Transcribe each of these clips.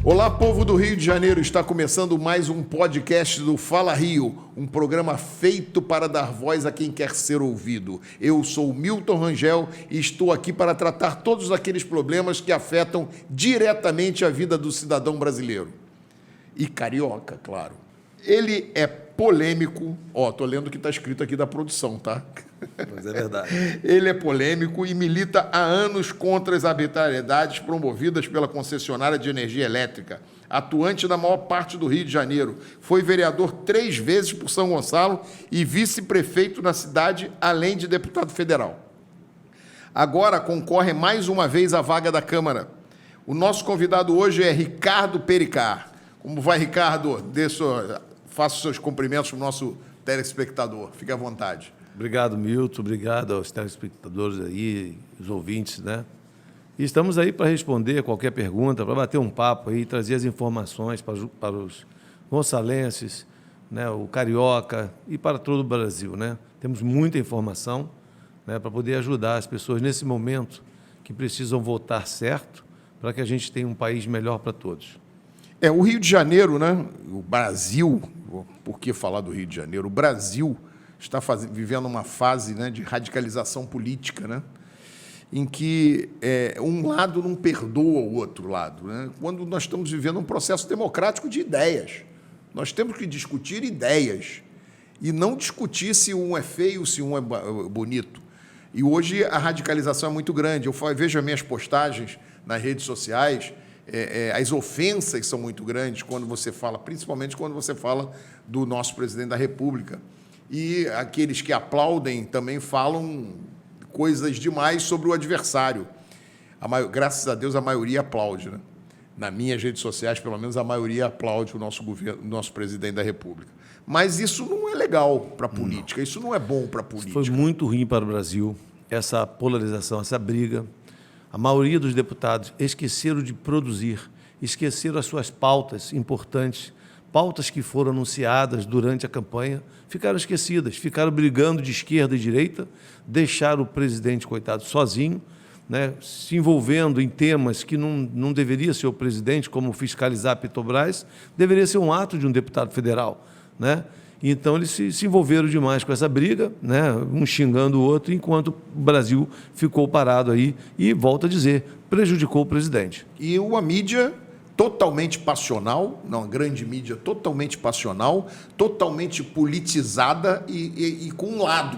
Olá, povo do Rio de Janeiro, está começando mais um podcast do Fala Rio, um programa feito para dar voz a quem quer ser ouvido. Eu sou Milton Rangel e estou aqui para tratar todos aqueles problemas que afetam diretamente a vida do cidadão brasileiro. E carioca, claro. Ele é polêmico, tô lendo o que está escrito aqui da produção, tá? Mas é verdade. Ele é polêmico e milita há anos contra as arbitrariedades promovidas pela concessionária de energia elétrica, atuante na maior parte do Rio de Janeiro. Foi vereador 3 vezes por São Gonçalo e vice-prefeito na cidade, além de deputado federal. Agora concorre mais uma vez à vaga da Câmara. O nosso convidado hoje é Ricardo Pericá. Como vai, Ricardo? Faça os seus cumprimentos para o nosso telespectador. Fique à vontade. Obrigado, Milton. Obrigado aos telespectadores aí, os ouvintes, né? E estamos aí para responder qualquer pergunta, para bater um papo aí, trazer as informações para os gonçalenses, né, o carioca e para todo o Brasil, né? Temos muita informação, né, para poder ajudar as pessoas nesse momento que precisam votar certo para que a gente tenha um país melhor para todos. O Rio de Janeiro, né? O Brasil, por que falar do Rio de Janeiro? O Brasil está vivendo uma fase, né, de radicalização política, né, em que um lado não perdoa o outro lado, né, quando nós estamos vivendo um processo democrático de ideias. Nós temos que discutir ideias e não discutir se um é feio, se um é bonito. E hoje a radicalização é muito grande. Eu vejo as minhas postagens nas redes sociais, as ofensas são muito grandes quando você fala, principalmente quando você fala do nosso presidente da República. E aqueles que aplaudem também falam coisas demais sobre o adversário. Graças a Deus, a maioria aplaude, né? Nas minhas redes sociais, pelo menos, a maioria aplaude o nosso governo, o nosso presidente da República. Mas isso não é legal para a política, isso não é bom para a política. Foi muito ruim para o Brasil, essa polarização, essa briga. A maioria dos deputados esqueceram de produzir, esqueceram as suas pautas importantes, pautas que foram anunciadas durante a campanha, ficaram esquecidas, ficaram brigando de esquerda e direita, deixaram o presidente, coitado, sozinho, né, se envolvendo em temas que não deveria ser o presidente, como fiscalizar a Petrobras, deveria ser um ato de um deputado federal, né? Então, eles se envolveram demais com essa briga, né, um xingando o outro, enquanto o Brasil ficou parado aí e, volto a dizer, prejudicou o presidente. E uma mídia totalmente passional, uma grande mídia totalmente passional, totalmente politizada e com um lado.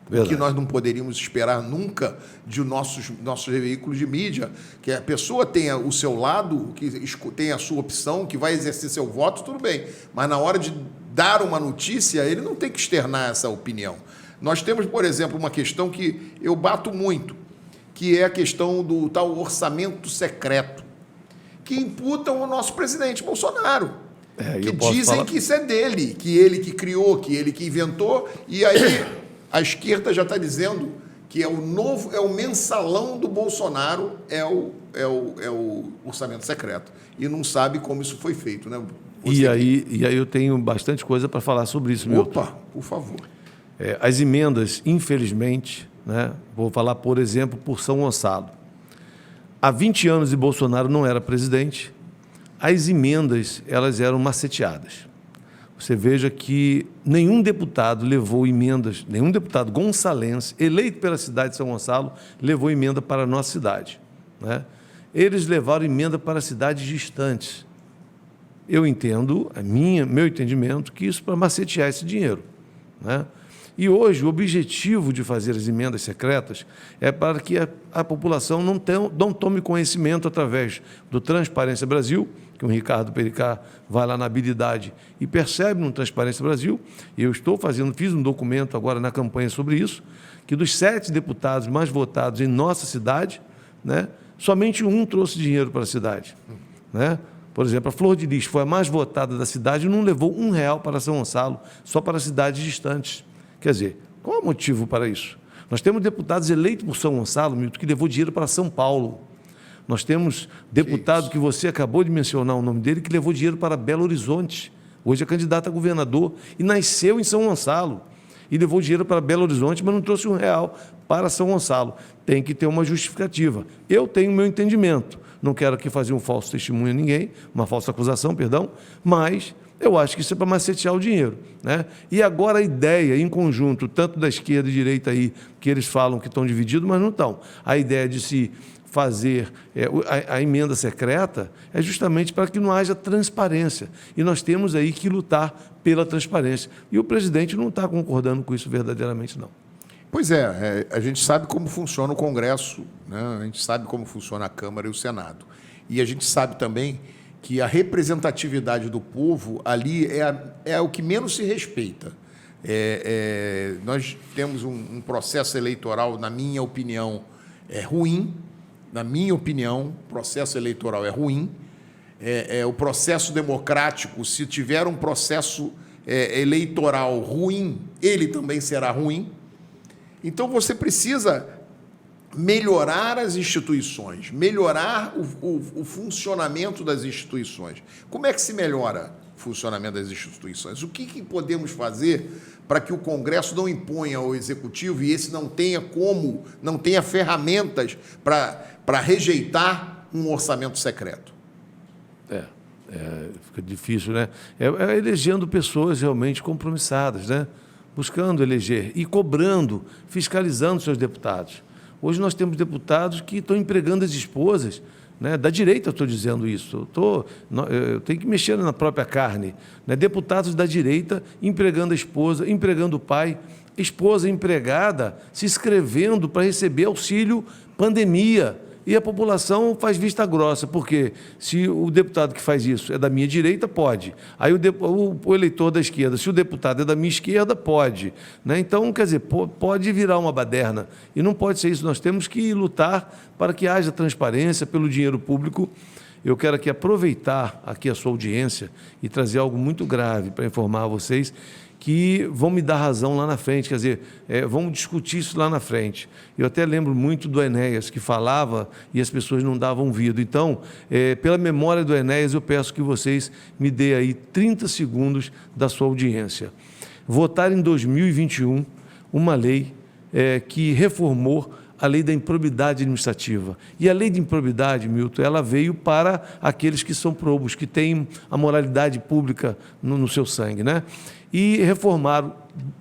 Verdade. Que nós não poderíamos esperar nunca de nossos veículos de mídia, que a pessoa tenha o seu lado, que tenha a sua opção, que vai exercer seu voto, tudo bem. Mas na hora de dar uma notícia, ele não tem que externar essa opinião. Nós temos, por exemplo, uma questão que eu bato muito, que é a questão do tal orçamento secreto, que imputam ao nosso presidente Bolsonaro, que dizem que isso é dele, que ele que criou, que ele que inventou, e aí a esquerda já está dizendo que é o mensalão do Bolsonaro, é o orçamento secreto, e não sabe como isso foi feito, né? E aí eu tenho bastante coisa para falar sobre isso, Milton. Opa, por favor. As emendas, infelizmente, né, vou falar, por exemplo, por São Gonçalo. Há 20 anos e Bolsonaro não era presidente, as emendas elas eram maceteadas. Você veja que nenhum deputado levou emendas, nenhum deputado gonçalense, eleito pela cidade de São Gonçalo, levou emenda para a nossa cidade, né? Eles levaram emenda para cidades distantes. Eu entendo, meu entendimento, que isso para macetear esse dinheiro, né? E hoje o objetivo de fazer as emendas secretas é para que a população não tome conhecimento através do Transparência Brasil, que o Ricardo Pericá vai lá na habilidade e percebe no Transparência Brasil, e eu fiz um documento agora na campanha sobre isso, que dos 7 deputados mais votados em nossa cidade, né, somente um trouxe dinheiro para a cidade, né? Por exemplo, a Flor de Lis foi a mais votada da cidade e não levou R$1 para São Gonçalo, só para cidades distantes. Quer dizer, qual é o motivo para isso? Nós temos deputados eleitos por São Gonçalo, Milton, que levou dinheiro para São Paulo. Nós temos deputado que você acabou de mencionar o nome dele, que levou dinheiro para Belo Horizonte. Hoje é candidato a governador e nasceu em São Gonçalo. E levou dinheiro para Belo Horizonte, mas não trouxe R$1 para São Gonçalo. Tem que ter uma justificativa. Eu tenho o meu entendimento. Não quero aqui fazer um falso testemunho a ninguém, uma falsa acusação, perdão, mas eu acho que isso é para macetear o dinheiro, né? E agora a ideia, em conjunto, tanto da esquerda e direita aí, que eles falam que estão divididos, mas não estão. A ideia de se fazer a emenda secreta é justamente para que não haja transparência. E nós temos aí que lutar pela transparência. E o presidente não está concordando com isso verdadeiramente, não. Pois é, a gente sabe como funciona o Congresso, né? A gente sabe como funciona a Câmara e o Senado. E a gente sabe também que a representatividade do povo ali é o que menos se respeita. Nós temos um processo eleitoral, na minha opinião, ruim. Na minha opinião, o processo eleitoral é ruim. O processo democrático, se tiver um processo eleitoral ruim, ele também será ruim. Então, você precisa melhorar as instituições, melhorar o funcionamento das instituições. Como é que se melhora o funcionamento das instituições? O que podemos fazer para que o Congresso não imponha ao Executivo e esse não tenha ferramentas para rejeitar um orçamento secreto? Fica difícil, né? Elegendo pessoas realmente compromissadas, né? Buscando eleger e cobrando, fiscalizando seus deputados. Hoje nós temos deputados que estão empregando as esposas, né? Da direita eu estou dizendo isso, eu tenho que mexer na própria carne, né? Deputados da direita empregando a esposa, empregando o pai, esposa empregada se inscrevendo para receber auxílio pandemia. E a população faz vista grossa, porque se o deputado que faz isso é da minha direita, pode. Aí o eleitor da esquerda, se o deputado é da minha esquerda, pode. Né? Então, quer dizer, pode virar uma baderna. E não pode ser isso. Nós temos que lutar para que haja transparência pelo dinheiro público. Eu quero aqui aproveitar aqui a sua audiência e trazer algo muito grave para informar a vocês que vão me dar razão lá na frente, quer dizer, vamos discutir isso lá na frente. Eu até lembro muito do Enéas, que falava e as pessoas não davam ouvido. Então, pela memória do Enéas, eu peço que vocês me dêem aí 30 segundos da sua audiência. Votaram em 2021 uma lei que reformou a lei da improbidade administrativa. E a lei de improbidade, Milton, ela veio para aqueles que são probos, que têm a moralidade pública no seu sangue, né? E reformaram,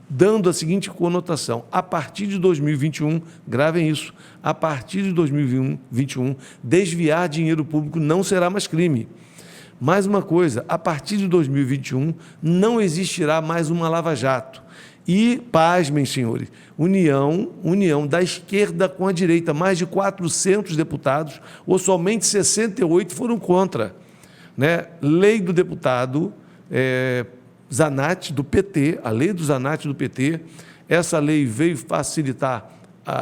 dando a seguinte conotação: a partir de 2021, gravem isso, a partir de 2021, desviar dinheiro público não será mais crime. Mais uma coisa, a partir de 2021, não existirá mais uma lava-jato. E, pasmem, senhores, união da esquerda com a direita, mais de 400 deputados, ou somente 68 foram contra. Né? Lei do deputado Zanatti, do PT, a lei do Zanatti do PT, essa lei veio facilitar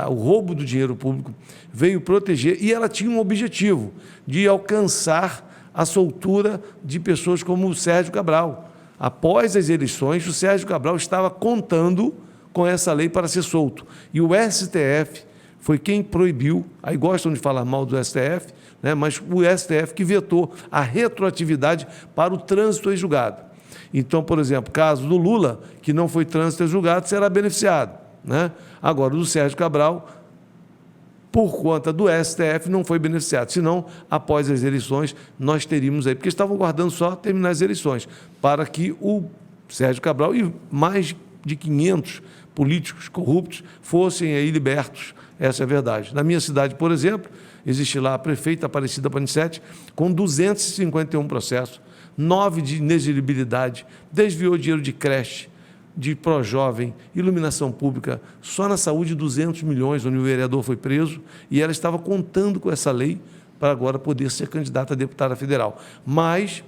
o roubo do dinheiro público, veio proteger, e ela tinha um objetivo de alcançar a soltura de pessoas como o Sérgio Cabral. Após as eleições, o Sérgio Cabral estava contando com essa lei para ser solto. E o STF foi quem proibiu, aí gostam de falar mal do STF, né, mas o STF que vetou a retroatividade para o trânsito em julgado. Então, por exemplo, caso do Lula, que não foi trânsito em julgado, será beneficiado. Né? Agora, o do Sérgio Cabral, por conta do STF, não foi beneficiado. Senão, após as eleições, nós teríamos aí, porque estavam guardando só terminar as eleições, para que o Sérgio Cabral e mais de 500 políticos corruptos fossem aí libertos. Essa é a verdade. Na minha cidade, por exemplo, existe lá a prefeita Aparecida Panicete, com 251 processos, 9 de inexigibilidade, desviou dinheiro de creche, de pró-jovem, iluminação pública, só na saúde 200 milhões, onde o vereador foi preso, e ela estava contando com essa lei para agora poder ser candidata a deputada federal. Mas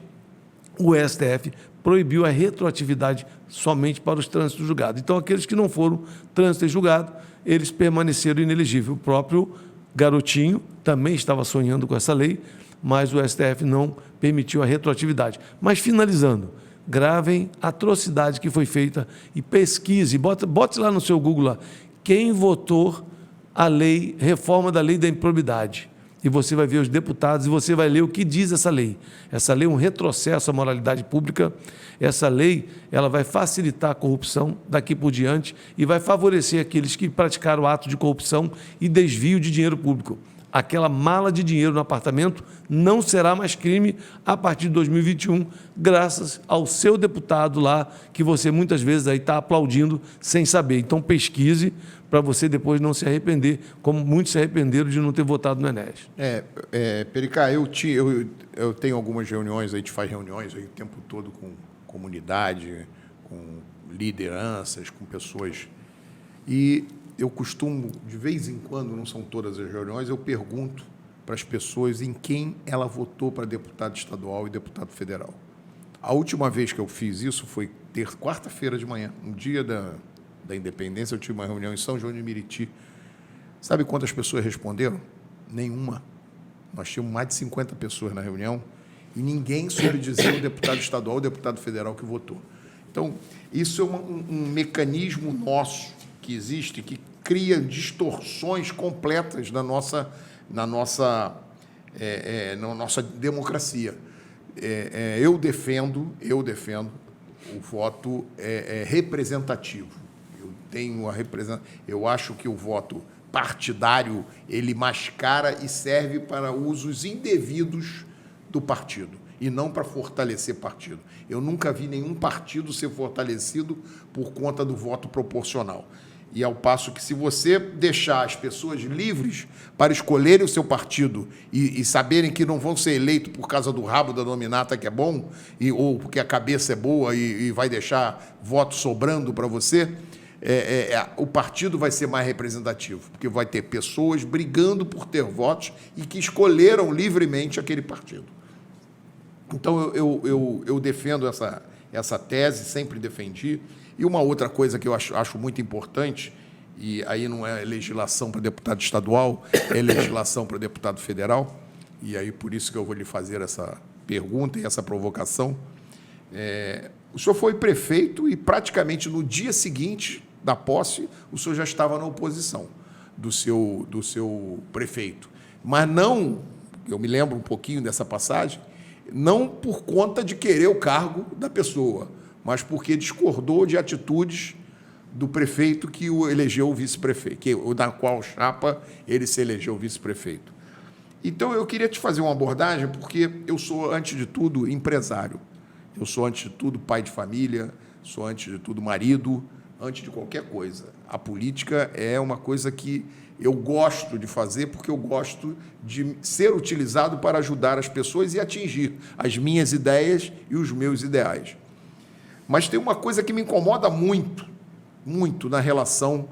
o STF proibiu a retroatividade somente para os trânsitos julgados. Então, aqueles que não foram trânsitos julgados, eles permaneceram inelegíveis. O próprio garotinho também estava sonhando com essa lei, mas o STF não permitiu a retroatividade. Mas, finalizando, gravem a atrocidade que foi feita e pesquise, bote lá no seu Google lá, quem votou a lei, reforma da lei da improbidade. E você vai ver os deputados e você vai ler o que diz essa lei. Essa lei é um retrocesso à moralidade pública. Essa lei ela vai facilitar a corrupção daqui por diante e vai favorecer aqueles que praticaram atos de corrupção e desvio de dinheiro público. aquela mala de dinheiro no apartamento não será mais crime a partir de 2021, graças ao seu deputado lá, que você muitas vezes aí está aplaudindo sem saber. Então pesquise para você depois não se arrepender, como muitos se arrependeram de não ter votado no Enéas. Pericá, eu tenho algumas reuniões, a gente faz reuniões aí o tempo todo com comunidade, com lideranças, com pessoas, e eu costumo, de vez em quando, não são todas as reuniões, eu pergunto para as pessoas em quem ela votou para deputado estadual e deputado federal. A última vez que eu fiz isso foi quarta-feira de manhã, no dia da independência, eu tive uma reunião em São João de Meriti. Sabe quantas pessoas responderam? Nenhuma. Nós tínhamos mais de 50 pessoas na reunião e ninguém soube dizer o deputado estadual ou o deputado federal que votou. Então, isso é um mecanismo nosso que existe, que cria distorções completas na nossa democracia. Eu defendo o voto representativo. Eu acho que o voto partidário ele mascara e serve para usos indevidos do partido e não para fortalecer partido. Eu nunca vi nenhum partido ser fortalecido por conta do voto proporcional. E ao passo que, se você deixar as pessoas livres para escolherem o seu partido e saberem que não vão ser eleitos por causa do rabo da nominata que é bom, ou porque a cabeça é boa e vai deixar voto sobrando para você, o partido vai ser mais representativo, porque vai ter pessoas brigando por ter votos e que escolheram livremente aquele partido. Então, eu defendo essa tese, sempre defendi. E uma outra coisa que eu acho muito importante, e aí não é legislação para deputado estadual, é legislação para deputado federal, e aí por isso que eu vou lhe fazer essa pergunta e essa provocação. O senhor foi prefeito e praticamente no dia seguinte da posse, o senhor já estava na oposição do seu prefeito. Mas não, eu me lembro um pouquinho dessa passagem, não por conta de querer o cargo da pessoa, mas porque discordou de atitudes do prefeito que o elegeu vice-prefeito, da qual chapa ele se elegeu vice-prefeito. Então, eu queria te fazer uma abordagem, porque eu sou, antes de tudo, empresário. Eu sou, antes de tudo, pai de família, sou, antes de tudo, marido, antes de qualquer coisa. A política é uma coisa que eu gosto de fazer, porque eu gosto de ser utilizado para ajudar as pessoas e atingir as minhas ideias e os meus ideais. Mas tem uma coisa que me incomoda muito, muito na relação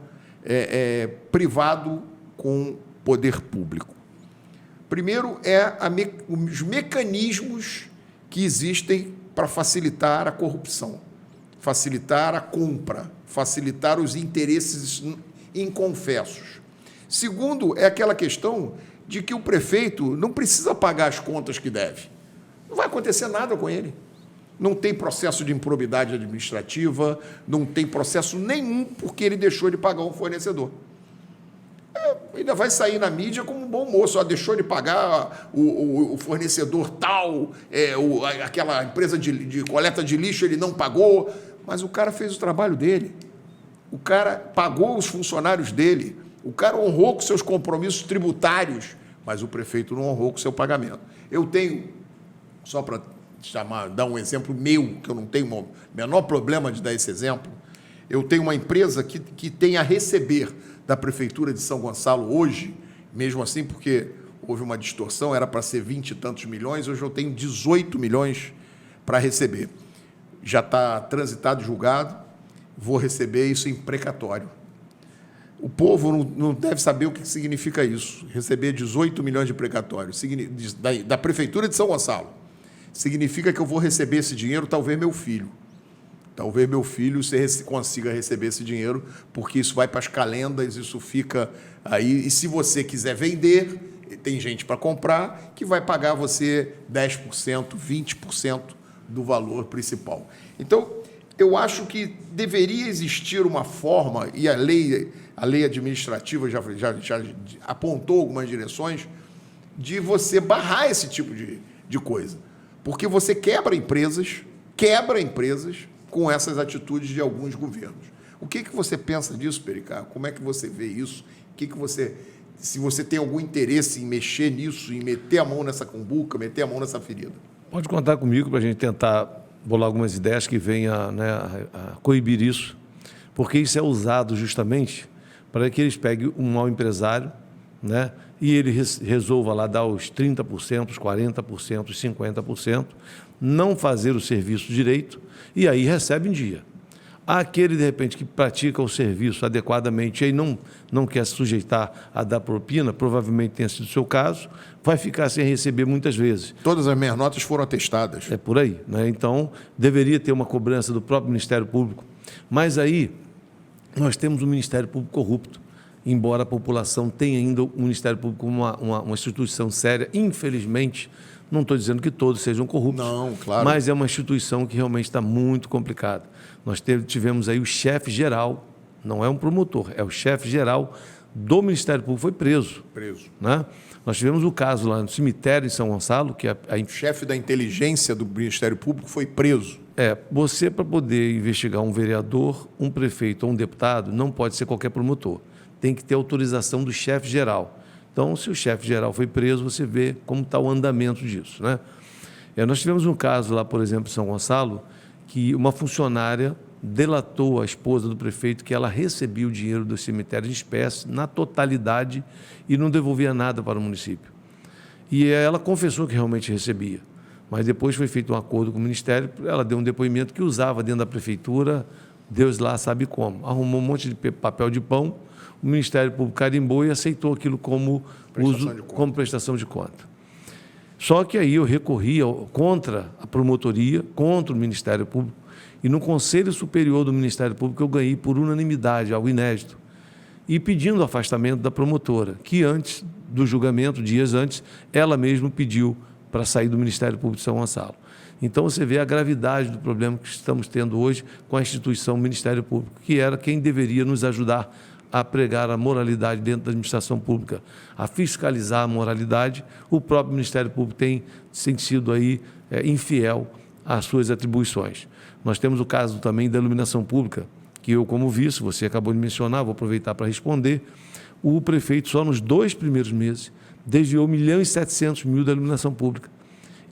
privado com poder público. Primeiro, os mecanismos que existem para facilitar a corrupção, facilitar a compra, facilitar os interesses inconfessos. Segundo, é aquela questão de que o prefeito não precisa pagar as contas que deve. Não vai acontecer nada com ele. Não tem processo de improbidade administrativa, não tem processo nenhum porque ele deixou de pagar um fornecedor. Ainda vai sair na mídia como um bom moço, deixou de pagar o fornecedor tal, aquela empresa de coleta de lixo ele não pagou, mas o cara fez o trabalho dele, o cara pagou os funcionários dele, o cara honrou com seus compromissos tributários, mas o prefeito não honrou com seu pagamento. Eu tenho, só para dar um exemplo meu, que eu não tenho o menor problema de dar esse exemplo, eu tenho uma empresa que tem a receber da Prefeitura de São Gonçalo hoje, mesmo assim, porque houve uma distorção, era para ser 20 e tantos milhões, hoje eu tenho 18 milhões para receber. Já está transitado e julgado, vou receber isso em precatório. O povo não deve saber o que significa isso, receber 18 milhões de precatório, da Prefeitura de São Gonçalo. Significa que eu vou receber esse dinheiro, talvez meu filho consiga receber esse dinheiro, porque isso vai para as calendas, isso fica aí, e se você quiser vender, tem gente para comprar, que vai pagar você 10%, 20% do valor principal. Então, eu acho que deveria existir uma forma, e a lei administrativa já apontou algumas direções, de você barrar esse tipo de coisa. Porque você quebra empresas com essas atitudes de alguns governos. O que você pensa disso, Pericá? Como é que você vê isso? O que você se você tem algum interesse em mexer nisso, em meter a mão nessa cumbuca, meter a mão nessa ferida. Pode contar comigo para a gente tentar bolar algumas ideias que venham, né, a coibir isso, porque isso é usado justamente para que eles peguem um mau empresário, né, e ele resolva lá dar os 30%, os 40%, os 50%, não fazer o serviço direito, e aí recebe em dia. Aquele, de repente, que pratica o serviço adequadamente e aí não quer se sujeitar a dar propina, provavelmente tenha sido o seu caso, vai ficar sem receber muitas vezes. Todas as minhas notas foram atestadas. É por aí, né? Então, deveria ter uma cobrança do próprio Ministério Público. Mas aí, nós temos um Ministério Público corrupto, embora a população tenha ainda o Ministério Público como uma instituição séria, infelizmente, não estou dizendo que todos sejam corruptos, não, claro. Mas é uma instituição que realmente está muito complicada. Nós tivemos aí o chefe-geral, não é um promotor, é o chefe-geral do Ministério Público, foi preso. Né? Nós tivemos o caso lá no cemitério em São Gonçalo, que o chefe da inteligência do Ministério Público foi preso. Você, para poder investigar um vereador, um prefeito ou um deputado, não pode ser qualquer promotor. Tem que ter autorização do chefe-geral. Então, se o chefe-geral foi preso, você vê como está o andamento disso. Né? Nós tivemos um caso lá, por exemplo, em São Gonçalo, que uma funcionária delatou a esposa do prefeito que ela recebia o dinheiro do cemitério em espécie, na totalidade, e não devolvia nada para o município. E ela confessou que realmente recebia, mas depois foi feito um acordo com o Ministério, ela deu um depoimento que usava dentro da prefeitura, Deus lá sabe como, arrumou um monte de papel de pão, o Ministério Público carimbou e aceitou aquilo como prestação de conta. Só que aí eu recorri contra a promotoria, contra o Ministério Público, e no Conselho Superior do Ministério Público eu ganhei por unanimidade, algo inédito, e pedindo o afastamento da promotora, que antes do julgamento, dias antes, ela mesma pediu para sair do Ministério Público de São Gonçalo. Então você vê a gravidade do problema que estamos tendo hoje com a instituição Ministério Público, que era quem deveria nos ajudar a pregar a moralidade dentro da administração pública, a fiscalizar a moralidade. O próprio Ministério Público tem sido aí infiel às suas atribuições. Nós temos o caso também da iluminação pública, que eu, como vice, você acabou de mencionar, vou aproveitar para responder, o prefeito só nos 2 primeiros meses desviou 1.700.000 da iluminação pública.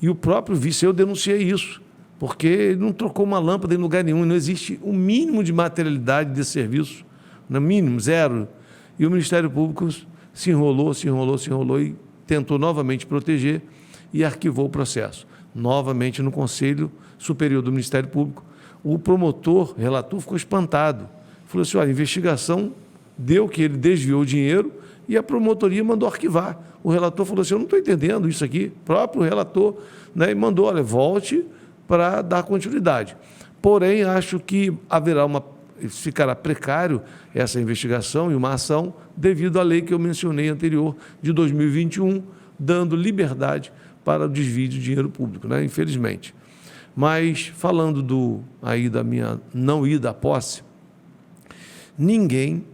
E o próprio vice, eu denunciei isso, porque ele não trocou uma lâmpada em lugar nenhum, não existe o mínimo de materialidade desse serviço, no mínimo, zero. E o Ministério Público se enrolou e tentou novamente proteger e arquivou o processo. Novamente no Conselho Superior do Ministério Público, o promotor, relator, ficou espantado. Falou assim, olha, a investigação deu que ele desviou o dinheiro e a promotoria mandou arquivar. O relator falou assim, eu não estou entendendo isso aqui. O próprio relator, né, e mandou, olha, volte para dar continuidade. Porém, acho que ficará precário essa investigação e uma ação devido à lei que eu mencionei anterior, de 2021, dando liberdade para o desvio de dinheiro público, né? Infelizmente. Mas, falando aí da minha não ida à posse, ninguém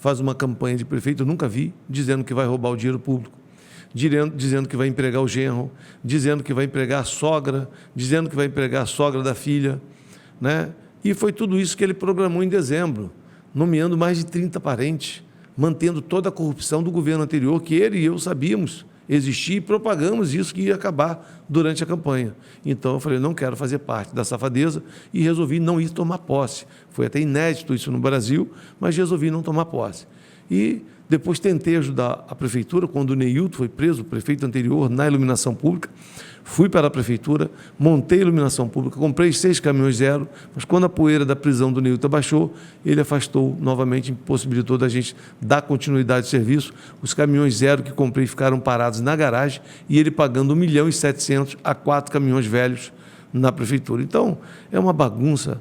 faz uma campanha de prefeito, eu nunca vi, dizendo que vai roubar o dinheiro público, dizendo que vai empregar o genro, dizendo que vai empregar a sogra, dizendo que vai empregar a sogra da filha, né? E foi tudo isso que ele programou em dezembro, nomeando mais de 30 parentes, mantendo toda a corrupção do governo anterior, que ele e eu sabíamos existir e propagamos isso que ia acabar durante a campanha. Então eu falei, não quero fazer parte da safadeza e resolvi não ir tomar posse. Foi até inédito isso no Brasil, mas resolvi não tomar posse. E depois tentei ajudar a prefeitura, quando o Neilton foi preso, o prefeito anterior, na iluminação pública. Fui para a prefeitura, montei a iluminação pública, comprei 6 caminhões zero, mas quando a poeira da prisão do Neilton baixou, ele afastou novamente, impossibilitou da gente dar continuidade de serviço. Os caminhões zero que comprei ficaram parados na garagem e ele pagando 1.700.000 a 4 caminhões velhos na prefeitura. Então, é uma bagunça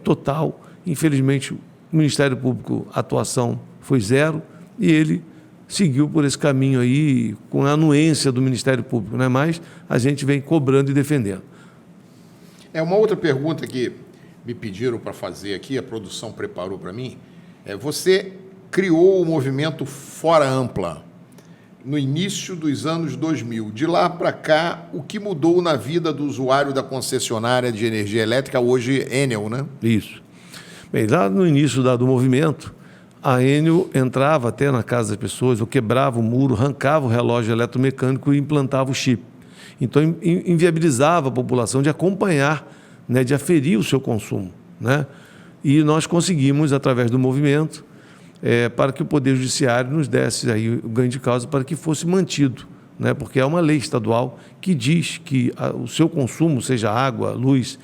total. Infelizmente, o Ministério Público, a atuação foi zero e ele seguiu por esse caminho aí, com a anuência do Ministério Público, né? Mas a gente vem cobrando e defendendo. Uma outra pergunta que me pediram para fazer aqui, a produção preparou para mim, você criou o movimento Fora Ampla no início dos anos 2000. De lá para cá, o que mudou na vida do usuário da concessionária de energia elétrica, hoje Enel, né? Isso. Bem, lá no início do movimento, a Enel entrava até na casa das pessoas, ou quebrava o muro, arrancava o relógio eletromecânico e implantava o chip. Então, inviabilizava a população de acompanhar, né, de aferir o seu consumo, né? E nós conseguimos, através do movimento, para que o Poder Judiciário nos desse aí o ganho de causa para que fosse mantido, né? Porque é uma lei estadual que diz que o seu consumo, seja água, luz,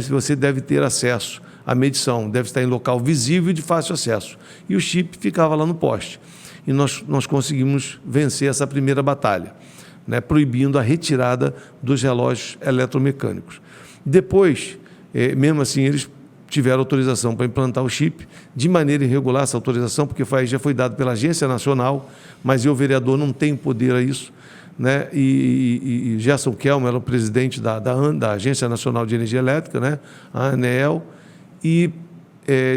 você deve ter acesso à medição, deve estar em local visível e de fácil acesso. E o chip ficava lá no poste. E nós conseguimos vencer essa primeira batalha, né, proibindo a retirada dos relógios eletromecânicos. Depois, mesmo assim, eles tiveram autorização para implantar o chip de maneira irregular, essa autorização, porque já foi dado pela Agência Nacional, mas eu, vereador, não tenho poder a isso, né? E Gerson Kelmer era o presidente da Agência Nacional de Energia Elétrica, né, a ANEEL, e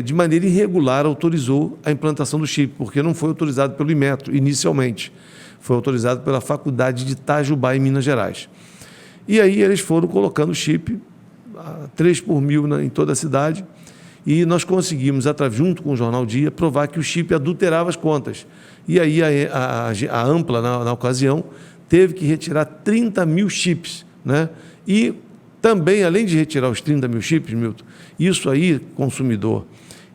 de maneira irregular autorizou a implantação do chip, porque não foi autorizado pelo Inmetro inicialmente, foi autorizado pela Faculdade de Itajubá, em Minas Gerais. E aí eles foram colocando o chip, 3 por 1000 em toda a cidade, e nós conseguimos, junto com o Jornal Dia, provar que o chip adulterava as contas. E aí a Ampla, na ocasião, teve que retirar 30 mil chips, né? E também, além de retirar os 30 mil chips, Milton, isso aí, consumidor,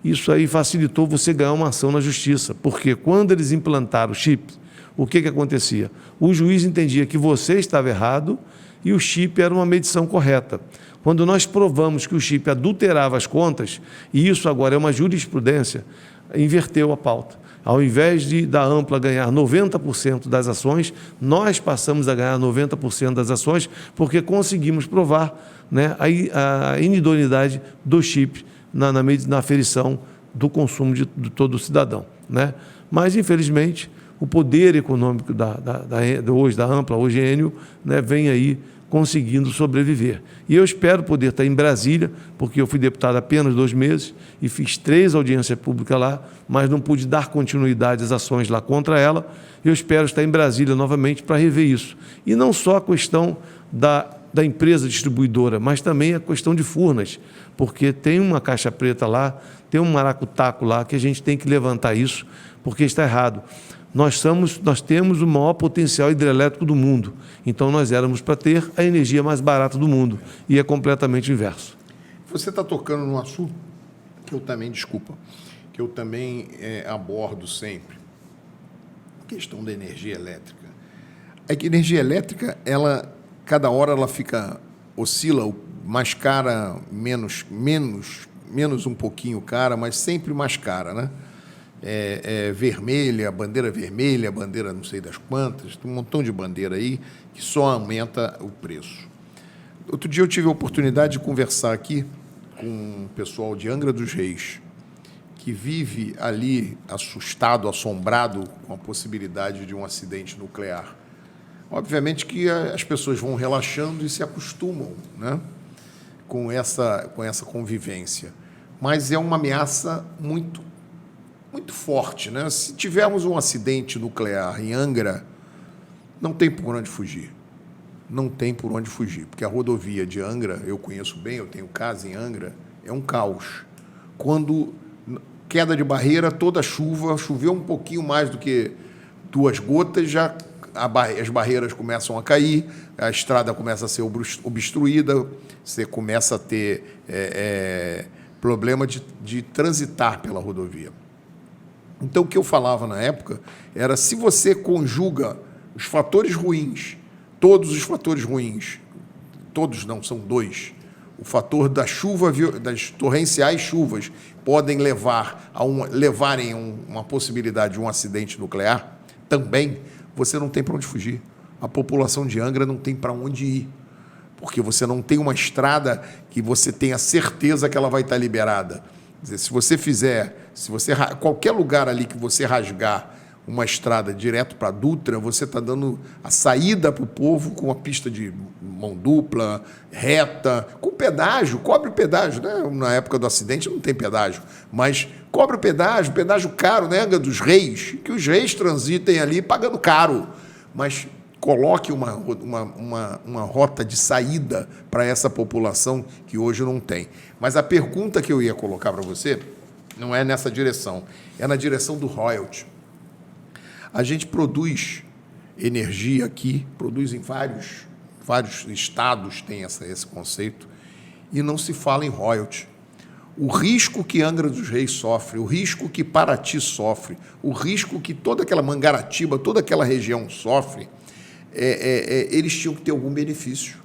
isso aí facilitou você ganhar uma ação na justiça, porque quando eles implantaram o chip, o que acontecia? O juiz entendia que você estava errado e o chip era uma medição correta. Quando nós provamos que o chip adulterava as contas, e isso agora é uma jurisprudência, inverteu a pauta. Ao invés da Ampla ganhar 90% das ações, nós passamos a ganhar 90% das ações, porque conseguimos provar, né, a inidoneidade do chip na aferição do consumo de todo cidadão, né? Mas, infelizmente, o poder econômico hoje da Ampla, hoje Enel, né, vem aí conseguindo sobreviver. E eu espero poder estar em Brasília, porque eu fui deputado apenas 2 meses e fiz 3 audiências públicas lá, mas não pude dar continuidade às ações lá contra ela. Eu espero estar em Brasília novamente para rever isso. E não só a questão da empresa distribuidora, mas também a questão de Furnas, porque tem uma caixa preta lá, tem um maracutaco lá, que a gente tem que levantar isso, porque está errado. Nós temos o maior potencial hidrelétrico do mundo, então nós éramos para ter a energia mais barata do mundo, e é completamente o inverso. Você está tocando num assunto que eu também abordo sempre, a questão da energia elétrica. É que a energia elétrica, cada hora ela oscila mais cara, menos um pouquinho cara, mas sempre mais cara, né? Vermelha, bandeira não sei das quantas, tem um montão de bandeira aí que só aumenta o preço. Outro dia eu tive a oportunidade de conversar aqui com um pessoal de Angra dos Reis, que vive ali assustado, assombrado com a possibilidade de um acidente nuclear. Obviamente que as pessoas vão relaxando e se acostumam, né, com essa convivência, mas é uma ameaça muito forte, né? Se tivermos um acidente nuclear em Angra, não tem por onde fugir. Não tem por onde fugir, porque a rodovia de Angra, eu conheço bem, eu tenho casa em Angra, é um caos. Quando queda de barreira, toda chuva, choveu um pouquinho mais do que 2 gotas, já as barreiras começam a cair, a estrada começa a ser obstruída, você começa a ter problema de transitar pela rodovia. Então, o que eu falava na época era, se você conjuga os fatores ruins, todos os fatores ruins, todos não, são 2, o fator da chuva, das torrenciais chuvas, podem levarem uma possibilidade de um acidente nuclear, também você não tem para onde fugir. A população de Angra não tem para onde ir, porque você não tem uma estrada que você tenha certeza que ela vai estar liberada. Quer dizer, qualquer lugar ali que você rasgar uma estrada direto para a Dutra, você está dando a saída para o povo com uma pista de mão dupla, reta, com pedágio, cobre o pedágio, né? Na época do acidente não tem pedágio, mas cobre o pedágio caro, né? Angra dos Reis, que os reis transitem ali pagando caro, mas coloque uma rota de saída para essa população que hoje não tem. Mas a pergunta que eu ia colocar para você Não é nessa direção. É na direção do royalty. A gente produz energia aqui, produz em vários estados, tem esse conceito, e não se fala em royalty. O risco que Angra dos Reis sofre, o risco que Paraty sofre, o risco que toda aquela Mangaratiba, toda aquela região sofre, eles tinham que ter algum benefício.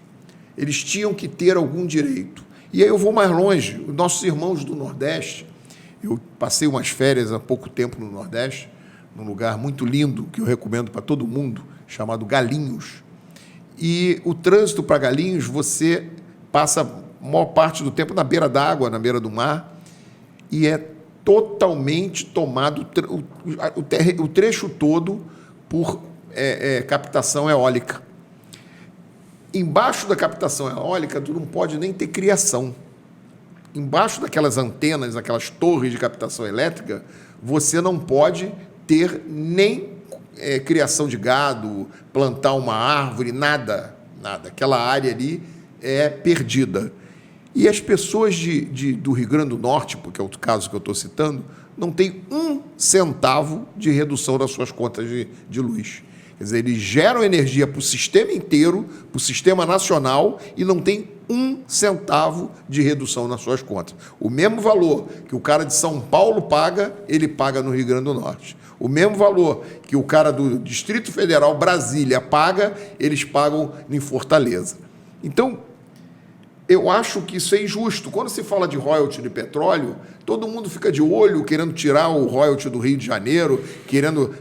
Eles tinham que ter algum direito. E aí eu vou mais longe. Os nossos irmãos do Nordeste, eu passei umas férias há pouco tempo no Nordeste, num lugar muito lindo, que eu recomendo para todo mundo, chamado Galinhos. E o trânsito para Galinhos, você passa a maior parte do tempo na beira d'água, na beira do mar, e é totalmente tomado o trecho todo por captação eólica. Embaixo da captação eólica, tu não pode nem ter criação. Embaixo daquelas antenas, aquelas torres de captação elétrica, você não pode ter nem criação de gado, plantar uma árvore, nada. Aquela área ali é perdida. E as pessoas do Rio Grande do Norte, porque é o caso que eu estou citando, não têm 1 centavo de redução das suas contas de luz. Quer dizer, eles geram energia para o sistema inteiro, para o sistema nacional, e não tem 1 centavo de redução nas suas contas. O mesmo valor que o cara de São Paulo paga, ele paga no Rio Grande do Norte. O mesmo valor que o cara do Distrito Federal, Brasília, paga, eles pagam em Fortaleza. Então, eu acho que isso é injusto. Quando se fala de royalty de petróleo, todo mundo fica de olho, querendo tirar o royalty do Rio de Janeiro, querendo...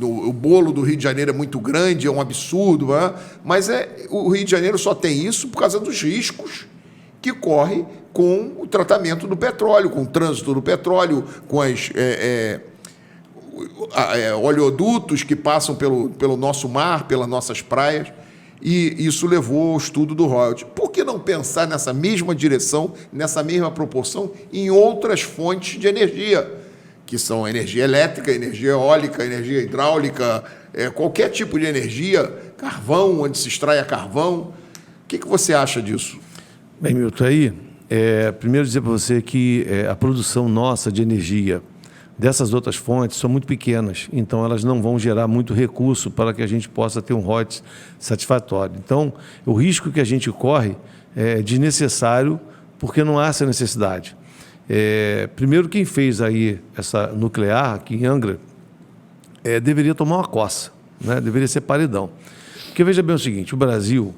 O bolo do Rio de Janeiro é muito grande, é um absurdo, né? Mas o Rio de Janeiro só tem isso por causa dos riscos que corre com o tratamento do petróleo, com o trânsito do petróleo, com as... oleodutos que passam pelo nosso mar, pelas nossas praias, e isso levou ao estudo do royalty. Por que não pensar nessa mesma direção, nessa mesma proporção, em outras fontes de energia, que são energia elétrica, energia eólica, energia hidráulica, qualquer tipo de energia, carvão, onde se extrai carvão? O que você acha disso? Bem, Milton, aí, primeiro dizer para você que a produção nossa de energia dessas outras fontes são muito pequenas, então elas não vão gerar muito recurso para que a gente possa ter um royalties satisfatório. Então, o risco que a gente corre é desnecessário, porque não há essa necessidade. Primeiro, quem fez aí essa nuclear aqui em Angra deveria tomar uma coça, né? Deveria ser paredão. Porque veja bem o seguinte, o Brasil,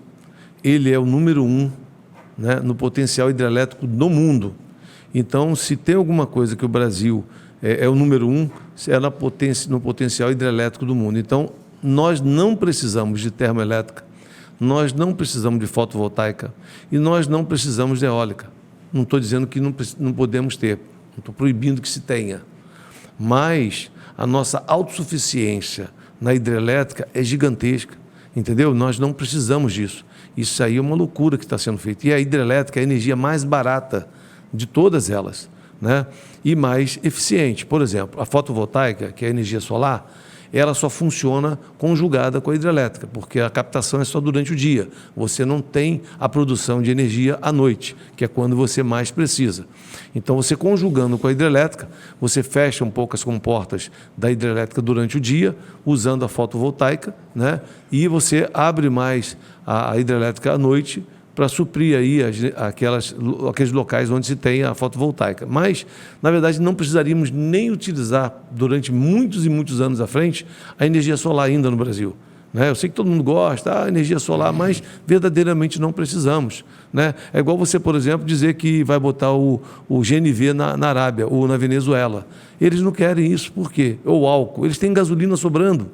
ele é o número 1, né, no potencial hidrelétrico do mundo. Então, se tem alguma coisa que o Brasil é o número 1, no potencial hidrelétrico do mundo. Então, nós não precisamos de termoelétrica, nós não precisamos de fotovoltaica e nós não precisamos de eólica. Não estou dizendo que não podemos ter, não estou proibindo que se tenha. Mas a nossa autossuficiência na hidrelétrica é gigantesca, entendeu? Nós não precisamos disso. Isso aí é uma loucura que está sendo feita. E a hidrelétrica é a energia mais barata de todas elas, né? E mais eficiente. Por exemplo, a fotovoltaica, que é a energia solar, ela só funciona conjugada com a hidrelétrica, porque a captação é só durante o dia. Você não tem a produção de energia à noite, que é quando você mais precisa. Então, você conjugando com a hidrelétrica, você fecha um pouco as comportas da hidrelétrica durante o dia, usando a fotovoltaica, né? E você abre mais a hidrelétrica à noite, para suprir aí aqueles locais onde se tem a fotovoltaica. Mas, na verdade, não precisaríamos nem utilizar, durante muitos e muitos anos à frente, a energia solar ainda no Brasil, né? Eu sei que todo mundo gosta, energia solar, mas verdadeiramente não precisamos, né? É igual você, por exemplo, dizer que vai botar o GNV na Arábia ou na Venezuela. Eles não querem isso, por quê? Ou álcool, eles têm gasolina sobrando.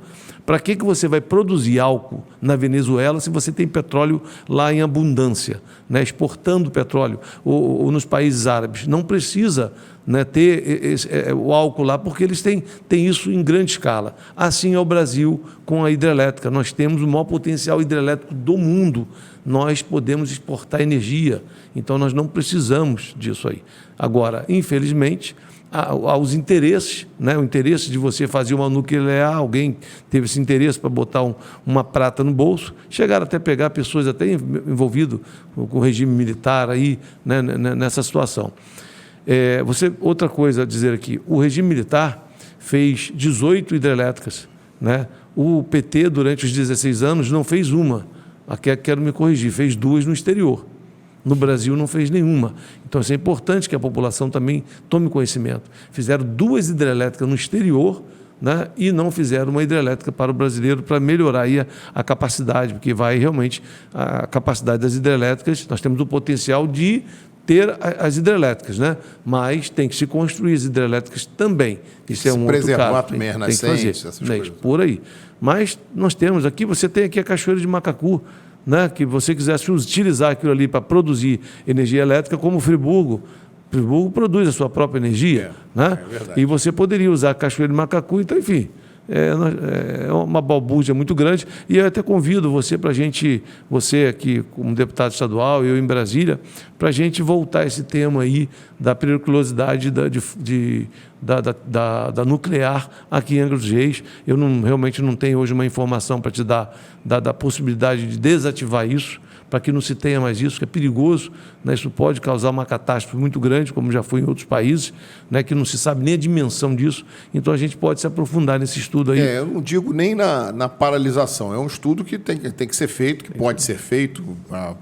Para que você vai produzir álcool na Venezuela se você tem petróleo lá em abundância, né? Exportando petróleo, ou nos países árabes? Não precisa, né, ter o álcool lá, porque eles têm isso em grande escala. Assim é o Brasil com a hidrelétrica. Nós temos o maior potencial hidrelétrico do mundo. Nós podemos exportar energia, então nós não precisamos disso aí. Agora, infelizmente, aos interesses, né? O interesse de você fazer uma nuclear, alguém teve esse interesse para botar uma prata no bolso, chegaram até a pegar pessoas até envolvidas com o regime militar aí, né, nessa situação. Outra coisa a dizer aqui, o regime militar fez 18 hidrelétricas, né? O PT, durante os 16 anos, não fez uma. Aqui quero me corrigir, fez 2 no exterior. No Brasil não fez nenhuma. Então, isso é importante que a população também tome conhecimento. Fizeram 2 hidrelétricas no exterior, né, e não fizeram uma hidrelétrica para o brasileiro para melhorar aí a capacidade, porque vai realmente a capacidade das hidrelétricas, nós temos o potencial de ter as hidrelétricas, né? Mas tem que se construir as hidrelétricas também. Isso é um outro caso. Tem que fazer, essas coisas. Por aí. Mas nós temos aqui, você tem aqui a Cachoeira de Macacu, né? Que você quisesse utilizar aquilo ali para produzir energia elétrica, como Friburgo. Friburgo produz a sua própria energia, né? É verdade. E você poderia usar a Cachoeira de Macacu, então, enfim. É uma balbúrdia muito grande, e eu até convido você para a gente, você aqui como deputado estadual, eu em Brasília, para a gente voltar a esse tema aí da periculosidade da nuclear aqui em Angra dos Reis. Eu realmente não tenho hoje uma informação para te dar da possibilidade de desativar isso, para que não se tenha mais isso, que é perigoso, né? Isso pode causar uma catástrofe muito grande, como já foi em outros países, né? Que não se sabe nem a dimensão disso. Então, a gente pode se aprofundar nesse estudo aí. Eu não digo nem na paralisação, é um estudo que tem que ser feito, que pode ser feito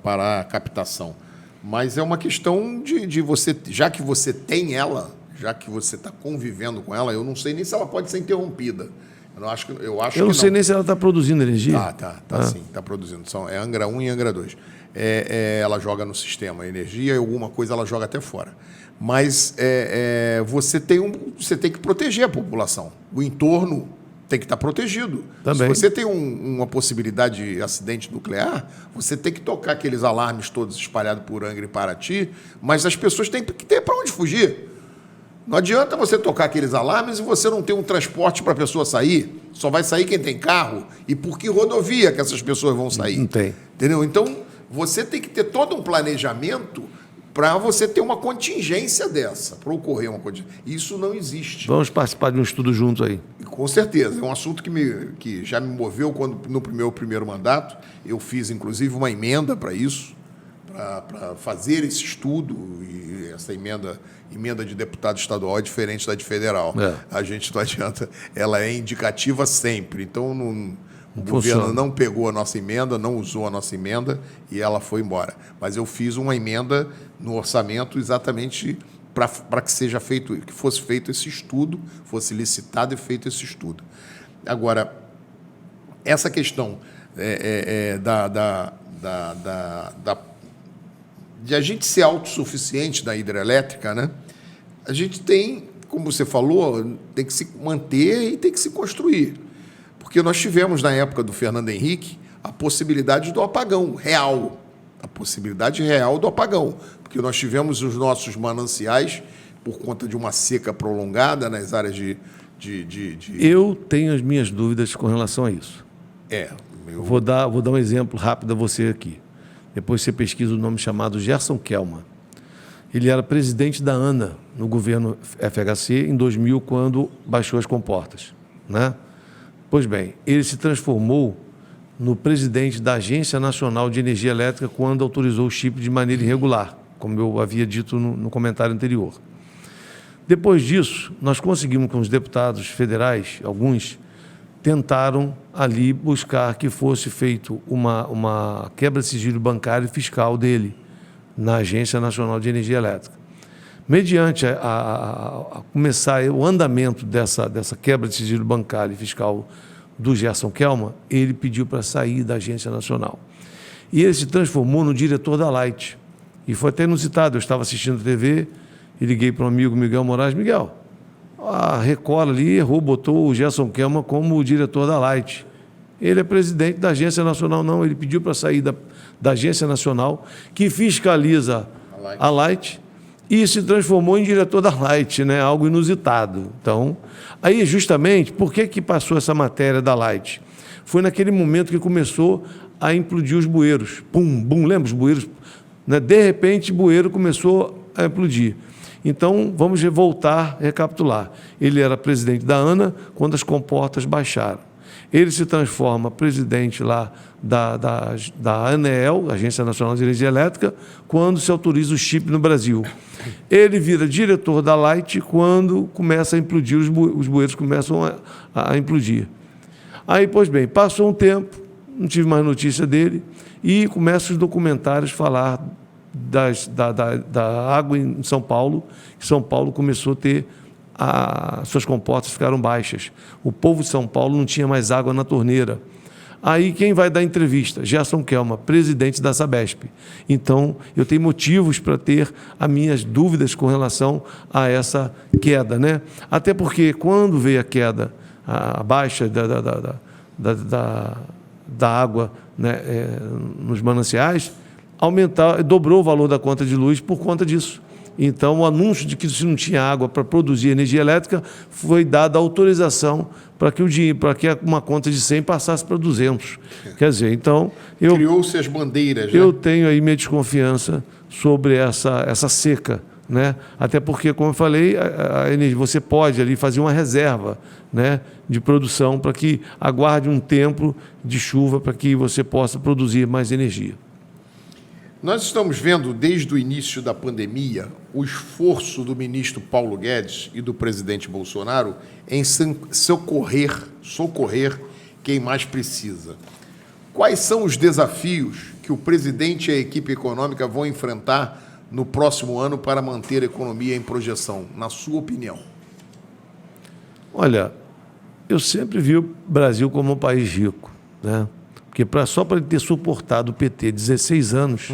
para a captação. Mas é uma questão de você, já que você tem ela, já que você está convivendo com ela, eu não sei nem se ela pode ser interrompida. Eu não sei nem se ela está produzindo energia. Sim, está produzindo. É Angra 1 e Angra 2. Ela joga no sistema energia e alguma coisa ela joga até fora. Mas você tem que proteger a população. O entorno tem que estar protegido. Também. Se você tem uma possibilidade de acidente nuclear, você tem que tocar aqueles alarmes todos espalhados por Angra e Paraty, mas as pessoas têm que ter para onde fugir. Não adianta você tocar aqueles alarmes e você não ter um transporte para a pessoa sair. Só vai sair quem tem carro. E por que rodovia que essas pessoas vão sair? Não tem. Entendeu? Então, você tem que ter todo um planejamento para você ter uma contingência dessa, para ocorrer uma contingência. Isso não existe. Vamos participar de um estudo juntos aí. Com certeza. É um assunto que já me moveu quando, no meu primeiro mandato. Eu fiz, inclusive, uma emenda para isso, para fazer esse estudo, e essa emenda de deputado estadual é diferente da de federal. A gente não adianta, ela é indicativa sempre. Então, o governo não pegou a nossa emenda, não usou a nossa emenda e ela foi embora. Mas eu fiz uma emenda no orçamento exatamente para que fosse feito esse estudo, fosse licitado e feito esse estudo. Agora, essa questão de a gente ser autossuficiente na hidrelétrica, né? A gente tem, como você falou, tem que se manter e tem que se construir. Porque nós tivemos, na época do Fernando Henrique, a possibilidade do apagão real. A possibilidade real do apagão. Porque nós tivemos os nossos mananciais, por conta de uma seca prolongada nas áreas de... Eu tenho as minhas dúvidas com relação a isso. Vou dar um exemplo rápido a você aqui. Depois você pesquisa o nome chamado Gerson Kelman. Ele era presidente da ANA no governo FHC em 2000, quando baixou as comportas, né? Pois bem, ele se transformou no presidente da Agência Nacional de Energia Elétrica quando autorizou o chip de maneira irregular, como eu havia dito no comentário anterior. Depois disso, nós conseguimos com os deputados federais, alguns, tentaram ali buscar que fosse feito uma quebra de sigilo bancário e fiscal dele na Agência Nacional de Energia Elétrica. Mediante a começar o andamento dessa quebra de sigilo bancário e fiscal do Gerson Kelman, ele pediu para sair da Agência Nacional. E ele se transformou no diretor da Light. E foi até inusitado. Eu estava assistindo a TV e liguei para um amigo, Miguel Moraes. Miguel, a Record ali errou, botou o Gerson Kelman como o diretor da Light. Ele é presidente da Agência Nacional, não. Ele pediu para sair da Agência Nacional, que fiscaliza a Light, e se transformou em diretor da Light, né? Algo inusitado. Então, aí justamente, por que passou essa matéria da Light? Foi naquele momento que começou a implodir os bueiros. Pum, bum, lembra os bueiros? Né? De repente, o bueiro começou a implodir. Então, vamos voltar a recapitular. Ele era presidente da ANA quando as comportas baixaram. Ele se transforma presidente lá da ANEEL, Agência Nacional de Energia Elétrica, quando se autoriza o chip no Brasil. Ele vira diretor da Light quando começa a implodir, os bueiros começam a implodir. Aí, pois bem, passou um tempo, não tive mais notícia dele, e começam os documentários a falar da água em São Paulo, que São Paulo começou a ter, suas comportas ficaram baixas. O povo de São Paulo não tinha mais água na torneira. Aí quem vai dar entrevista? Gerson Kelma, presidente da Sabesp. Então, eu tenho motivos para ter as minhas dúvidas com relação a essa queda, né? Até porque quando veio a queda, a baixa da água, né, nos mananciais, dobrou o valor da conta de luz por conta disso. Então, o anúncio de que se não tinha água para produzir energia elétrica, foi dada autorização para que uma conta de 100 passasse para 200. Quer dizer, então... Criou-se as bandeiras, né? Eu tenho aí minha desconfiança sobre essa seca, né? Até porque, como eu falei, a energia, você pode ali fazer uma reserva, né, de produção para que aguarde um tempo de chuva para que você possa produzir mais energia. Nós estamos vendo, desde o início da pandemia, o esforço do ministro Paulo Guedes e do presidente Bolsonaro em socorrer quem mais precisa. Quais são os desafios que o presidente e a equipe econômica vão enfrentar no próximo ano para manter a economia em projeção, na sua opinião? Olha, eu sempre vi o Brasil como um país rico, né? Porque só para ele ter suportado o PT 16 anos,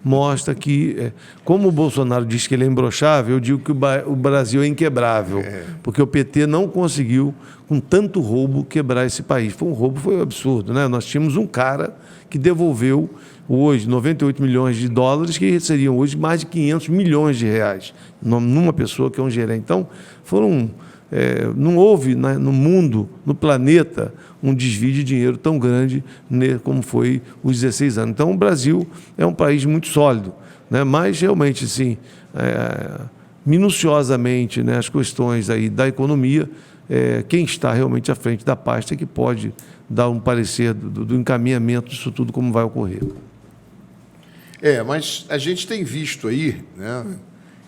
mostra que, como o Bolsonaro diz que ele é imbrochável, eu digo que o Brasil é inquebrável, porque o PT não conseguiu, com tanto roubo, quebrar esse país. Foi um roubo, foi um absurdo, né? Nós tínhamos um cara que devolveu hoje 98 milhões de dólares, que seriam hoje mais de 500 milhões de reais, numa pessoa que é um gerente. Então, não houve, né, no mundo, no planeta, um desvio de dinheiro tão grande, né, como foi os 16 anos. Então, o Brasil é um país muito sólido, né, mas realmente, sim, minuciosamente, né, as questões aí da economia, quem está realmente à frente da pasta é que pode dar um parecer do encaminhamento disso tudo, como vai ocorrer. Mas a gente tem visto aí, né,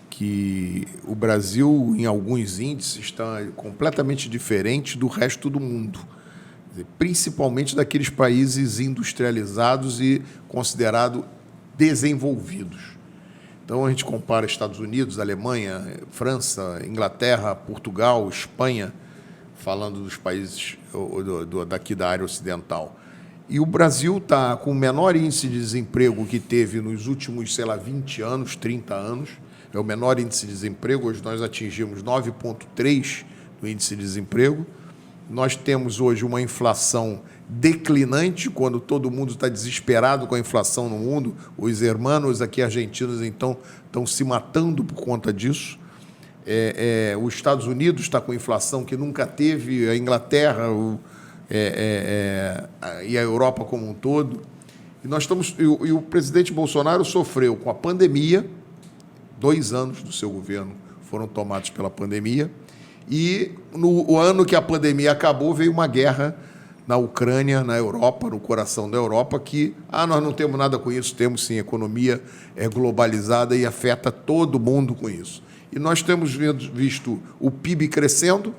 que o Brasil, em alguns índices, está completamente diferente do resto do mundo, principalmente daqueles países industrializados e considerados desenvolvidos. Então, a gente compara Estados Unidos, Alemanha, França, Inglaterra, Portugal, Espanha, falando dos países daqui da área ocidental. E o Brasil está com o menor índice de desemprego que teve nos últimos, 20 anos, 30 anos. É o menor índice de desemprego. Hoje nós atingimos 9,3% no índice de desemprego. Nós temos hoje uma inflação declinante, quando todo mundo está desesperado com a inflação no mundo. Os hermanos aqui argentinos, então, estão se matando por conta disso. Os Estados Unidos está com inflação que nunca teve, a Inglaterra e a Europa como um todo. E o presidente Bolsonaro sofreu com a pandemia. 2 anos do seu governo foram tomados pela pandemia. E no ano que a pandemia acabou, veio uma guerra na Ucrânia, na Europa, no coração da Europa, que nós não temos nada com isso, temos sim, a economia é globalizada e afeta todo mundo com isso. E nós temos visto o PIB crescendo,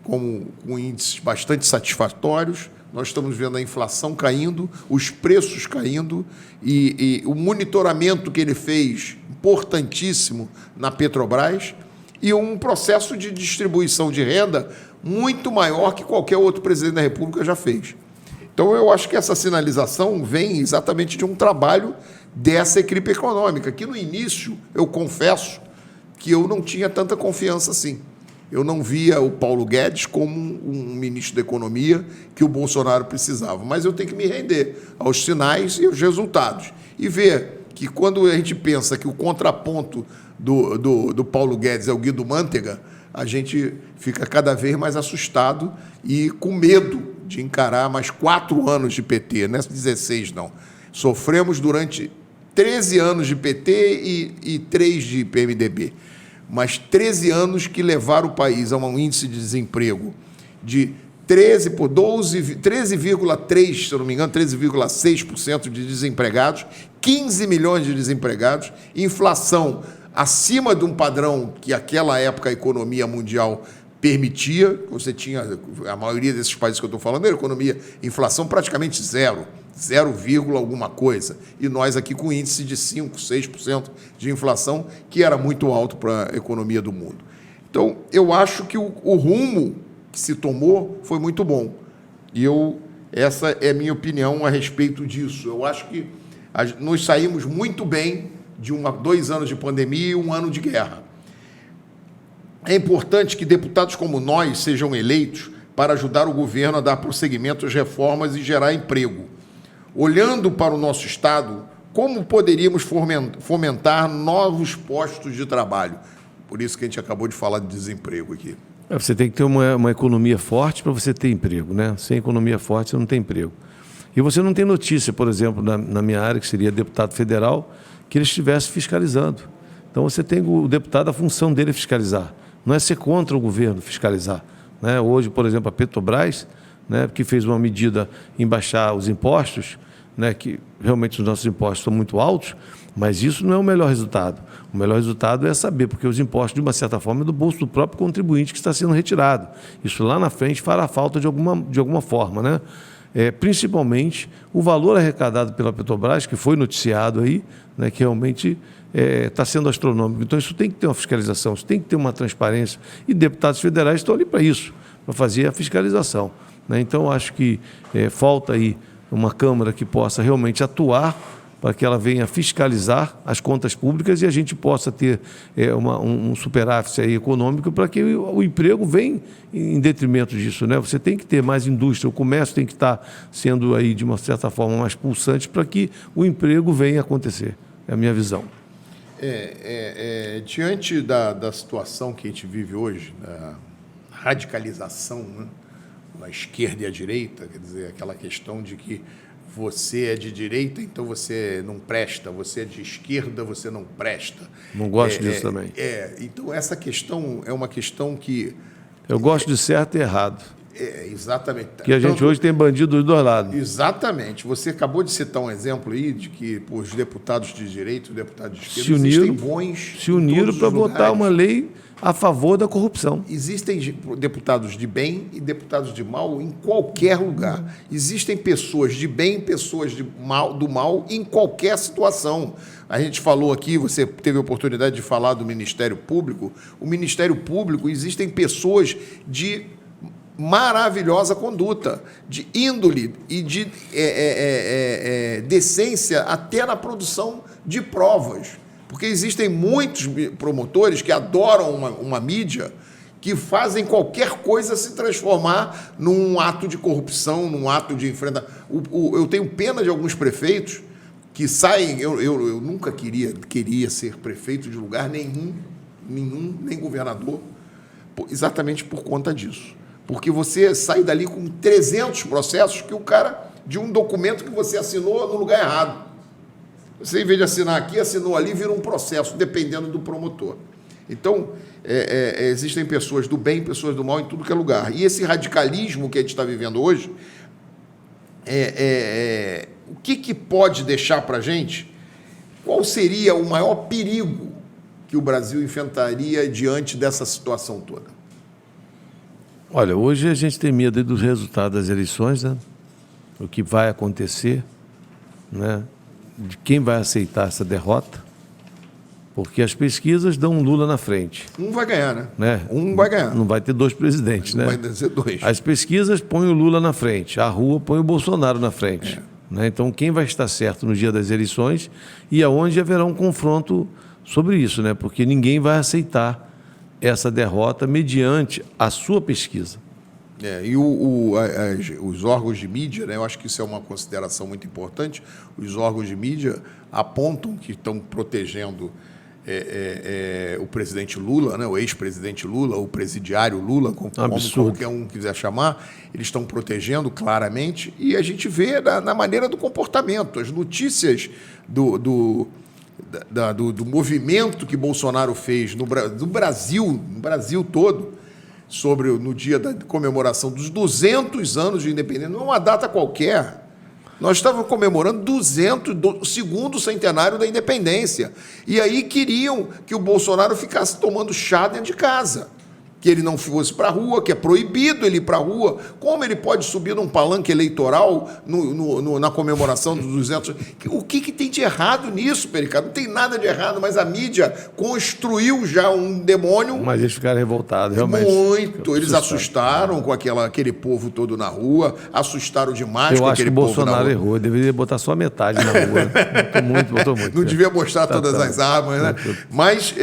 com índices bastante satisfatórios, nós estamos vendo a inflação caindo, os preços caindo, e o monitoramento que ele fez, importantíssimo, na Petrobras, e um processo de distribuição de renda muito maior que qualquer outro presidente da República já fez. Então, eu acho que essa sinalização vem exatamente de um trabalho dessa equipe econômica, que no início, eu confesso, que eu não tinha tanta confiança assim. Eu não via o Paulo Guedes como um ministro da Economia que o Bolsonaro precisava, mas eu tenho que me render aos sinais e aos resultados. E ver que quando a gente pensa que o contraponto do Paulo Guedes é o Guido Mantega, a gente fica cada vez mais assustado e com medo de encarar mais 4 anos de PT, não é 16 não. Sofremos durante 13 anos de PT e 3 de PMDB. Mas 13 anos que levaram o país a um índice de desemprego de 13,3%, se eu não me engano, 13,6% de desempregados, 15 milhões de desempregados, inflação acima de um padrão que aquela época a economia mundial permitia. Você tinha, a maioria desses países que eu estou falando, a economia, inflação praticamente zero, 0, alguma coisa. E nós aqui com índice de 5%, 6% de inflação, que era muito alto para a economia do mundo. Então, eu acho que o rumo que se tomou foi muito bom. E essa é a minha opinião a respeito disso. Eu acho que nós saímos muito bem de 2 anos de pandemia e 1 ano de guerra. É importante que deputados como nós sejam eleitos para ajudar o governo a dar prosseguimento às reformas e gerar emprego. Olhando para o nosso Estado, como poderíamos fomentar novos postos de trabalho? Por isso que a gente acabou de falar de desemprego aqui. Você tem que ter uma economia forte para você ter emprego, né? Sem economia forte, você não tem emprego. E você não tem notícia, por exemplo, na minha área, que seria deputado federal, que ele estivesse fiscalizando. Então, você tem o deputado, a função dele é fiscalizar. Não é ser contra o governo fiscalizar, né? Hoje, por exemplo, a Petrobras, né, que fez uma medida em baixar os impostos, né, que realmente os nossos impostos são muito altos, mas isso não é o melhor resultado. O melhor resultado é saber, porque os impostos, de uma certa forma, é do bolso do próprio contribuinte que está sendo retirado. Isso lá na frente fará falta de alguma forma, né? Principalmente o valor arrecadado pela Petrobras, que foi noticiado aí, né, que realmente está sendo astronômico. Então, isso tem que ter uma fiscalização, isso tem que ter uma transparência. E deputados federais estão ali para isso, para fazer a fiscalização, né? Então, acho que falta aí uma Câmara que possa realmente atuar para que ela venha fiscalizar as contas públicas e a gente possa ter um superávit aí econômico para que o emprego venha em detrimento disso, né? Você tem que ter mais indústria, o comércio tem que estar sendo aí, de uma certa forma, mais pulsante para que o emprego venha a acontecer. É a minha visão. Diante da situação que a gente vive hoje, da radicalização, né, na esquerda e à direita, quer dizer, aquela questão de que você é de direita, então você não presta, você é de esquerda, você não presta. Não gosto disso também. Então, essa questão é uma questão que... Eu gosto de certo e errado. Exatamente. Que a gente hoje tem bandido dos dois lados. Exatamente. Você acabou de citar um exemplo aí de que os deputados de direita e os deputados de esquerda existem bons... Se uniram para votar uma lei a favor da corrupção. Existem deputados de bem e deputados de mal em qualquer lugar. Existem pessoas de bem, pessoas do mal em qualquer situação. A gente falou aqui, você teve a oportunidade de falar do Ministério Público. O Ministério Público, existem pessoas de maravilhosa conduta, de índole e de decência até na produção de provas. Porque existem muitos promotores que adoram uma mídia que fazem qualquer coisa se transformar num ato de corrupção, num ato de enfrentamento. Eu tenho pena de alguns prefeitos que saem... Eu nunca queria ser prefeito de lugar nenhum, nem governador, exatamente por conta disso. Porque você sai dali com 300 processos que o cara, de um documento que você assinou no lugar errado. Você, em vez de assinar aqui, assinou ali, vira um processo, dependendo do promotor. Então, existem pessoas do bem, pessoas do mal em tudo que é lugar. E esse radicalismo que a gente está vivendo hoje, o que pode deixar para a gente? Qual seria o maior perigo que o Brasil enfrentaria diante dessa situação toda? Olha, hoje a gente tem medo dos resultados das eleições, né? O que vai acontecer, né? De quem vai aceitar essa derrota, porque as pesquisas dão um Lula na frente. Um vai ganhar, né? Um vai ganhar. Não vai ter 2 presidentes, né? Vai ser 2. As pesquisas põem o Lula na frente, a rua põe o Bolsonaro na frente. Né? Então, quem vai estar certo no dia das eleições e aonde haverá um confronto sobre isso, né? Porque ninguém vai aceitar essa derrota mediante a sua pesquisa. E os órgãos de mídia, né, eu acho que isso é uma consideração muito importante, os órgãos de mídia apontam que estão protegendo o presidente Lula, né, o ex-presidente Lula, o presidiário Lula, como qualquer um quiser chamar, eles estão protegendo claramente, e a gente vê na maneira do comportamento, as notícias do movimento que Bolsonaro fez no Brasil todo, no dia da comemoração dos 200 anos de independência, não é uma data qualquer. Nós estávamos comemorando o segundo centenário da independência. E aí queriam que o Bolsonaro ficasse tomando chá dentro de casa. Que ele não fosse para a rua, que é proibido ele ir para a rua. Como ele pode subir num palanque eleitoral na comemoração dos 200? O que tem de errado nisso, Pericá? Não tem nada de errado, mas a mídia construiu já um demônio. Mas eles ficaram revoltados, realmente. Muito. Eles assustaram com aquele povo todo na rua, assustaram demais com aquele povo na rua. Eu acho que o Bolsonaro errou, deveria botar só a metade na rua. Botou muito. Não devia mostrar todas as armas, né? Mas...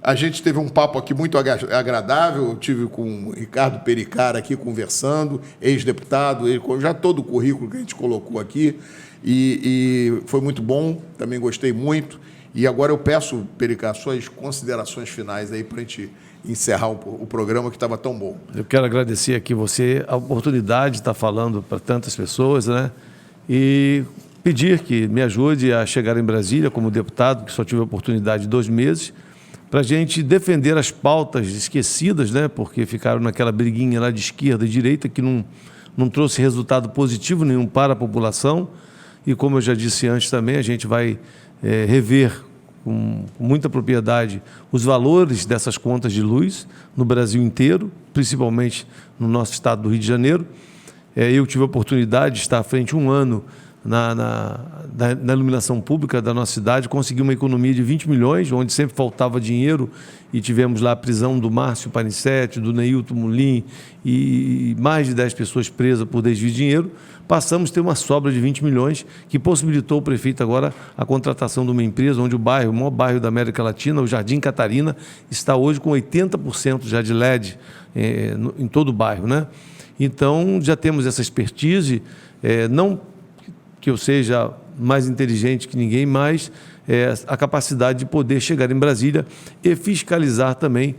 a gente teve um papo aqui muito agradável, eu tive com o Ricardo Pericar aqui conversando, ex-deputado, já todo o currículo que a gente colocou aqui, e foi muito bom, também gostei muito. E agora eu peço, Pericar, suas considerações finais aí para a gente encerrar o programa que estava tão bom. Eu quero agradecer aqui você, a oportunidade de estar falando para tantas pessoas, né? E pedir que me ajude a chegar em Brasília como deputado, que só tive a oportunidade de 2 meses, para a gente defender as pautas esquecidas, né? Porque ficaram naquela briguinha lá de esquerda e direita que não trouxe resultado positivo nenhum para a população. E como eu já disse antes também, a gente vai rever com muita propriedade os valores dessas contas de luz no Brasil inteiro, principalmente no nosso estado do Rio de Janeiro. Eu tive a oportunidade de estar à frente 1 ano na iluminação pública da nossa cidade, consegui uma economia de 20 milhões, onde sempre faltava dinheiro, e tivemos lá a prisão do Márcio Panicete, do Neilton Mulim, e mais de 10 pessoas presas por desvio de dinheiro. Passamos a ter uma sobra de 20 milhões, que possibilitou o prefeito agora a contratação de uma empresa, onde o maior bairro da América Latina, o Jardim Catarina, está hoje com 80% já de LED em todo o bairro, né? Então, já temos essa expertise, não que eu seja mais inteligente que ninguém, mas a capacidade de poder chegar em Brasília e fiscalizar também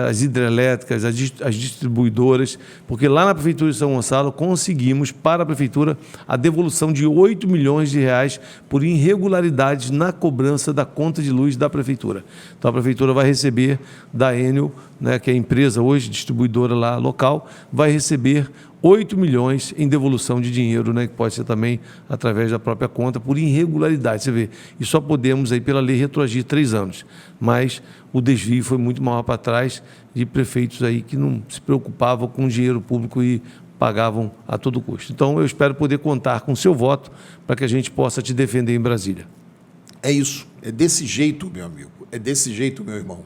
as hidrelétricas, as distribuidoras, porque lá na Prefeitura de São Gonçalo conseguimos para a Prefeitura a devolução de 8 milhões de reais por irregularidades na cobrança da conta de luz da Prefeitura. Então a Prefeitura vai receber da Enel, né, que é a empresa hoje distribuidora lá local, vai receber 8 milhões em devolução de dinheiro, né, que pode ser também através da própria conta, por irregularidade. Você vê, e só podemos, aí, pela lei, retroagir 3 anos. Mas o desvio foi muito maior para trás de prefeitos aí que não se preocupavam com o dinheiro público e pagavam a todo custo. Então, eu espero poder contar com o seu voto para que a gente possa te defender em Brasília. É isso. É desse jeito, meu amigo. É desse jeito, meu irmão.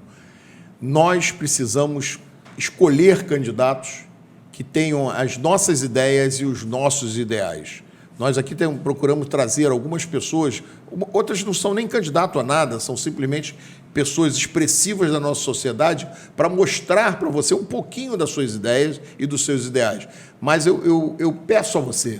Nós precisamos escolher candidatos que tenham as nossas ideias e os nossos ideais. Nós aqui procuramos trazer algumas pessoas, outras não são nem candidato a nada, são simplesmente pessoas expressivas da nossa sociedade para mostrar para você um pouquinho das suas ideias e dos seus ideais. Mas eu peço a você,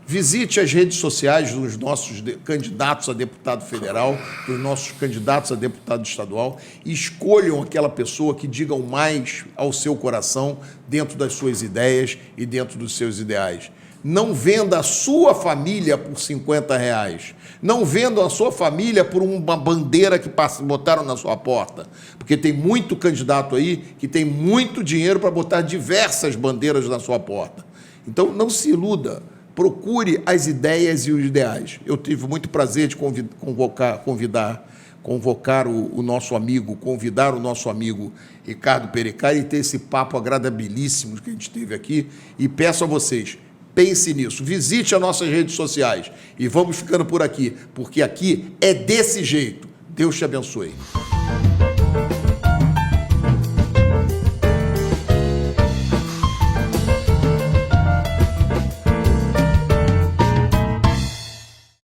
visite as redes sociais dos nossos candidatos a deputado federal, dos nossos candidatos a deputado estadual, e escolham aquela pessoa que diga mais ao seu coração dentro das suas ideias e dentro dos seus ideais. Não venda a sua família por R$50. Não venda a sua família por uma bandeira que botaram na sua porta. Porque tem muito candidato aí que tem muito dinheiro para botar diversas bandeiras na sua porta. Então, não se iluda. Procure as ideias e os ideais. Eu tive muito prazer de convidar o nosso amigo Ricardo Pericar e ter esse papo agradabilíssimo que a gente teve aqui. E peço a vocês, pense nisso, visite as nossas redes sociais e vamos ficando por aqui, porque aqui é desse jeito. Deus te abençoe.